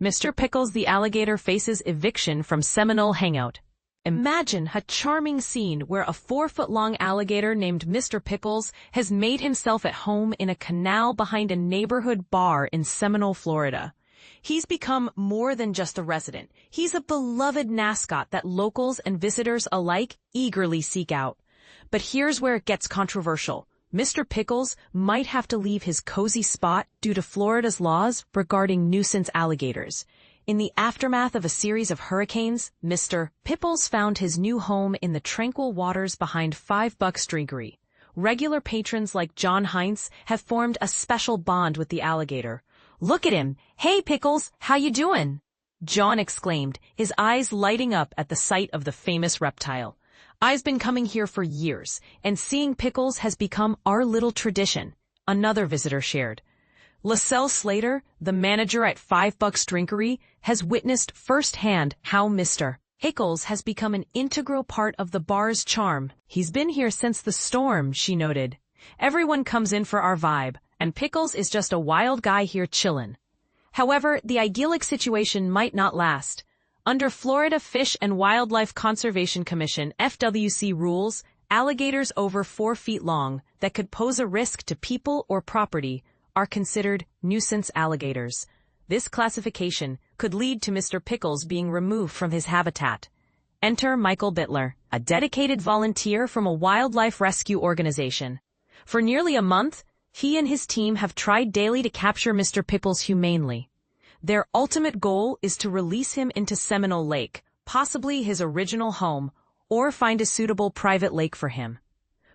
Mr. Pickles the Alligator faces eviction from Seminole Hangout. Imagine a charming scene where a 4-foot-long alligator named Mr. Pickles has made himself at home in a canal behind a neighborhood bar in Seminole, Florida. He's become more than just a resident. He's a beloved mascot that locals and visitors alike eagerly seek out. But here's where it gets controversial. Mr. Pickles might have to leave his cozy spot due to Florida's laws regarding nuisance alligators. In the aftermath of a series of hurricanes, Mr. Pickles found his new home in the tranquil waters behind Five Bucks Drinkery. Regular patrons like John Heinz have formed a special bond with the alligator. "Look at him! Hey, Pickles, how you doing?" John exclaimed, his eyes lighting up at the sight of the famous reptile. "I've been coming here for years, and seeing Pickles has become our little tradition," another visitor shared. LaSalle Slater, the manager at Five Bucks Drinkery, has witnessed firsthand how Mr. Pickles has become an integral part of the bar's charm. "He's been here since the storm," she noted. "Everyone comes in for our vibe, and Pickles is just a wild guy here chillin'." However, the idyllic situation might not last. Under Florida Fish and Wildlife Conservation Commission (FWC) rules, alligators over 4 feet long that could pose a risk to people or property are considered nuisance alligators. This classification could lead to Mr. Pickles being removed from his habitat. Enter Michael Bittler, a dedicated volunteer from a wildlife rescue organization. For nearly a month, he and his team have tried daily to capture Mr. Pickles humanely. Their ultimate goal is to release him into Seminole Lake, possibly his original home, or find a suitable private lake for him.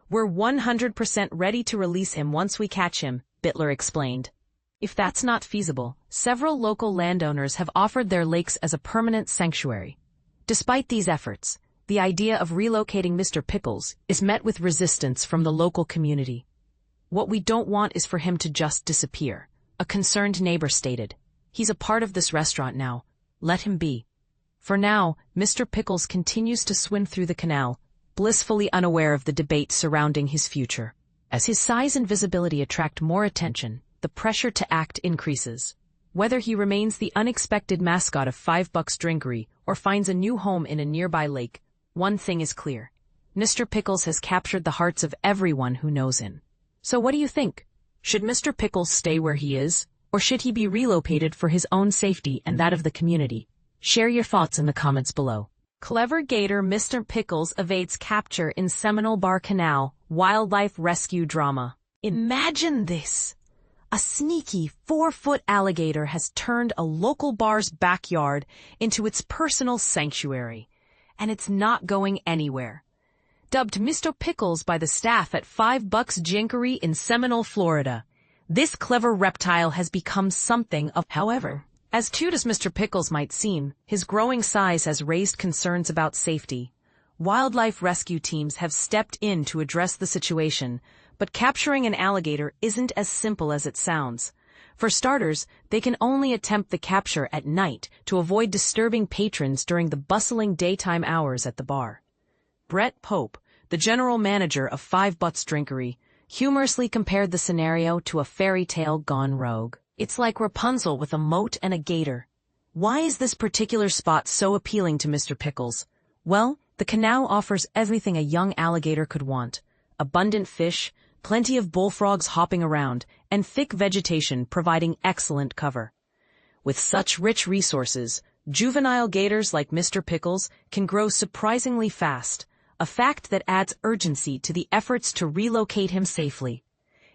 "We're 100% ready to release him once we catch him," Bittler explained. If that's not feasible, several local landowners have offered their lakes as a permanent sanctuary. Despite these efforts, the idea of relocating Mr. Pickles is met with resistance from the local community. "What we don't want is for him to just disappear," a concerned neighbor stated. "He's a part of this restaurant now. Let him be." For now, Mr. Pickles continues to swim through the canal, blissfully unaware of the debate surrounding his future. As his size and visibility attract more attention, the pressure to act increases. Whether he remains the unexpected mascot of Five Bucks Drinkery or finds a new home in a nearby lake, one thing is clear. Mr. Pickles has captured the hearts of everyone who knows him. So what do you think? Should Mr. Pickles stay where he is? Or should he be relocated for his own safety and that of the community? Share your thoughts in the comments below. Clever gator Mr. Pickles evades capture in Seminole Bar Canal, wildlife rescue drama. Imagine this! A sneaky 4-foot alligator has turned a local bar's backyard into its personal sanctuary. And it's not going anywhere. Dubbed Mr. Pickles by the staff at Five Bucks Drinkery in Seminole, Florida, this clever reptile has become something of. However, as cute as Mr. Pickles might seem, his growing size has raised concerns about safety. Wildlife rescue teams have stepped in to address the situation, but capturing an alligator isn't as simple as it sounds. For starters, they can only attempt the capture at night to avoid disturbing patrons during the bustling daytime hours at the bar. Brett Pope, the general manager of Five Bucks Drinkery, humorously compared the scenario to a fairy tale gone rogue. "It's like Rapunzel with a moat and a gator." Why is this particular spot so appealing to Mr. Pickles? Well, the canal offers everything a young alligator could want. Abundant fish, plenty of bullfrogs hopping around, and thick vegetation providing excellent cover. With such rich resources, juvenile gators like Mr. Pickles can grow surprisingly fast, a fact that adds urgency to the efforts to relocate him safely.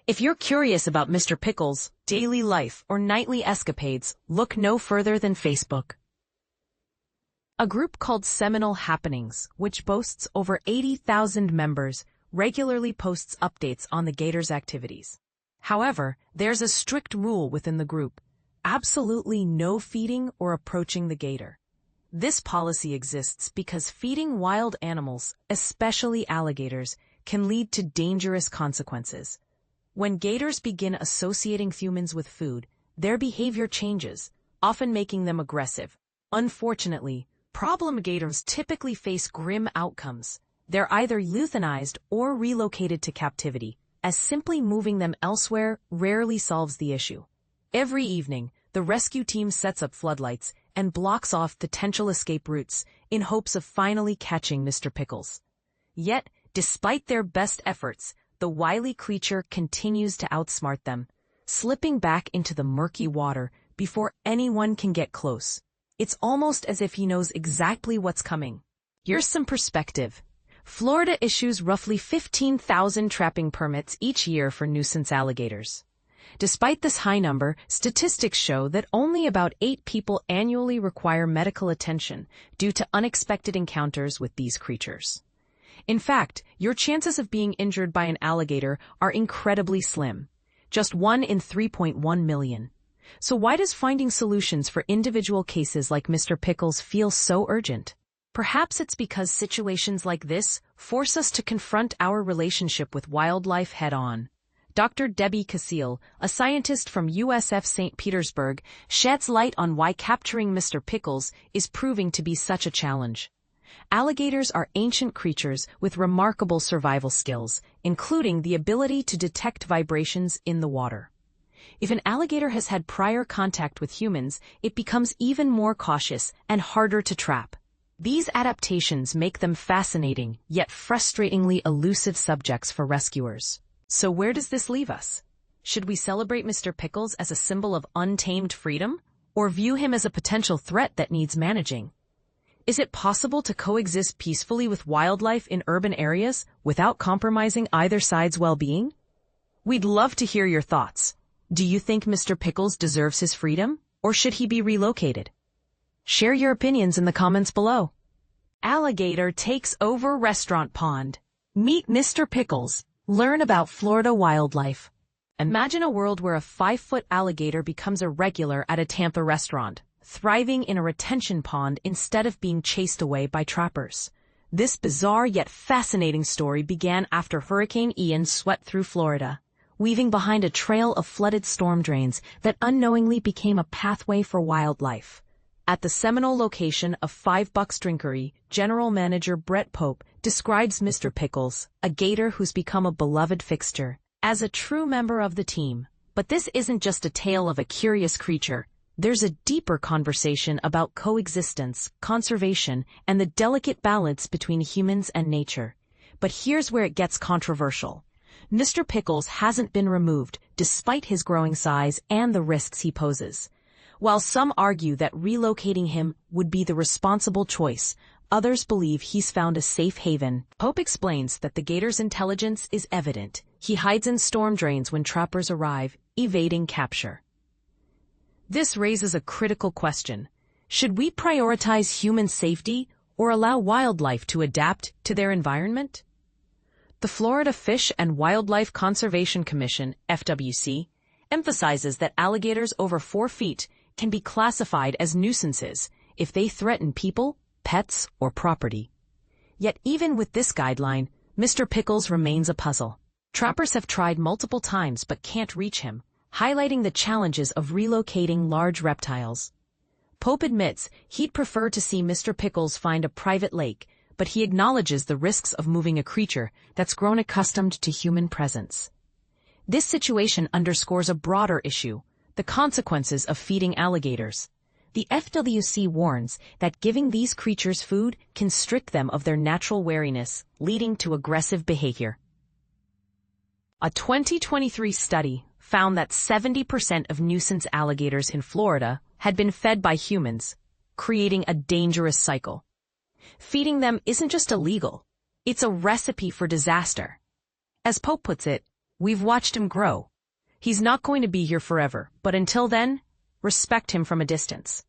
If you're curious about Mr. Pickles' daily life or nightly escapades, look no further than Facebook. A group called Seminole Happenings, which boasts over 80,000 members, regularly posts updates on the gator's activities. However, there's a strict rule within the group: absolutely no feeding or approaching the gator. This policy exists because feeding wild animals, especially alligators, can lead to dangerous consequences. When gators begin associating humans with food, their behavior changes, often making them aggressive. Unfortunately, problem gators typically face grim outcomes. They're either euthanized or relocated to captivity, as simply moving them elsewhere rarely solves the issue. Every evening, The rescue team sets up floodlights and blocks off potential escape routes in hopes of finally catching Mr. Pickles. Yet, despite their best efforts, the wily creature continues to outsmart them, slipping back into the murky water before anyone can get close. It's almost as if he knows exactly what's coming. Here's some perspective. Florida issues roughly 15,000 trapping permits each year for nuisance alligators. Despite this high number, statistics show that only about 8 people annually require medical attention due to unexpected encounters with these creatures. In fact, your chances of being injured by an alligator are incredibly slim, just 1 in 3.1 million. So why does finding solutions for individual cases like Mr. Pickles feel so urgent? Perhaps it's because situations like this force us to confront our relationship with wildlife head-on. Dr. Debbie Cassile, a scientist from USF St. Petersburg, sheds light on why capturing Mr. Pickles is proving to be such a challenge. Alligators are ancient creatures with remarkable survival skills, including the ability to detect vibrations in the water. If an alligator has had prior contact with humans, it becomes even more cautious and harder to trap. These adaptations make them fascinating, yet frustratingly elusive subjects for rescuers. So where does this leave us? Should we celebrate Mr. Pickles as a symbol of untamed freedom, or view him as a potential threat that needs managing? Is it possible to coexist peacefully with wildlife in urban areas without compromising either side's well-being? We'd love to hear your thoughts. Do you think Mr. Pickles deserves his freedom, or should he be relocated? Share your opinions in the comments below. Alligator takes over restaurant pond. Meet Mr. Pickles. Learn about Florida wildlife. Imagine a world where a 5-foot alligator becomes a regular at a Tampa restaurant, thriving in a retention pond instead of being chased away by trappers. This bizarre yet fascinating story began after Hurricane Ian swept through Florida, weaving behind a trail of flooded storm drains that unknowingly became a pathway for wildlife. At the Seminole location of Five Bucks Drinkery, General Manager Brett Pope describes Mr. Pickles, a gator who's become a beloved fixture, as a true member of the team. But this isn't just a tale of a curious creature. There's a deeper conversation about coexistence, conservation, and the delicate balance between humans and nature. But here's where it gets controversial. Mr. Pickles hasn't been removed, despite his growing size and the risks he poses. While some argue that relocating him would be the responsible choice, others believe he's found a safe haven. Pope explains that the gator's intelligence is evident. He hides in storm drains when trappers arrive, evading capture. This raises a critical question. Should we prioritize human safety or allow wildlife to adapt to their environment? The Florida Fish and Wildlife Conservation Commission, FWC, emphasizes that alligators over 4 feet can be classified as nuisances if they threaten people, pets, or property. Yet even with this guideline, Mr. Pickles remains a puzzle. Trappers have tried multiple times but can't reach him, highlighting the challenges of relocating large reptiles. Pope admits he'd prefer to see Mr. Pickles find a private lake, but he acknowledges the risks of moving a creature that's grown accustomed to human presence. This situation underscores a broader issue: the consequences of feeding alligators. The FWC warns that giving these creatures food can strip them of their natural wariness, leading to aggressive behavior. A 2023 study found that 70% of nuisance alligators in Florida had been fed by humans, creating a dangerous cycle. Feeding them isn't just illegal, it's a recipe for disaster. As Pope puts it, we've watched him grow. He's not going to be here forever, but until then, respect him from a distance.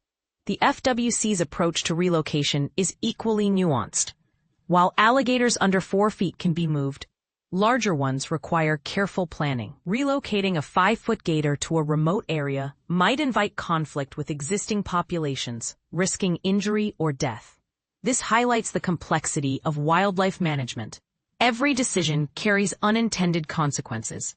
The FWC's approach to relocation is equally nuanced. While alligators under 4 feet can be moved, larger ones require careful planning. Relocating a 5-foot gator to a remote area might invite conflict with existing populations, risking injury or death. This highlights the complexity of wildlife management. Every decision carries unintended consequences.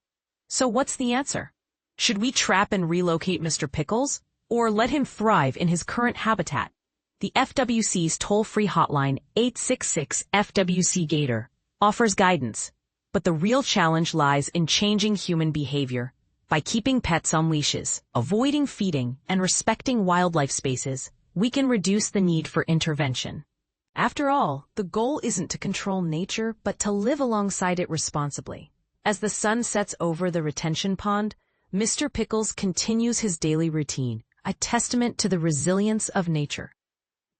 So what's the answer? Should we trap and relocate Mr. Pickles, or let him thrive in his current habitat? The FWC's toll-free hotline, 866-FWC-GATOR, offers guidance, but the real challenge lies in changing human behavior. By keeping pets on leashes, avoiding feeding, and respecting wildlife spaces, we can reduce the need for intervention. After all, the goal isn't to control nature, but to live alongside it responsibly. As the sun sets over the retention pond, Mr. Pickles continues his daily routine, a testament to the resilience of nature.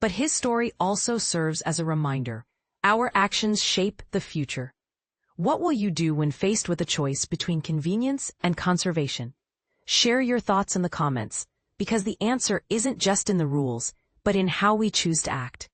But his story also serves as a reminder. Our actions shape the future. What will you do when faced with a choice between convenience and conservation? Share your thoughts in the comments, because the answer isn't just in the rules, but in how we choose to act.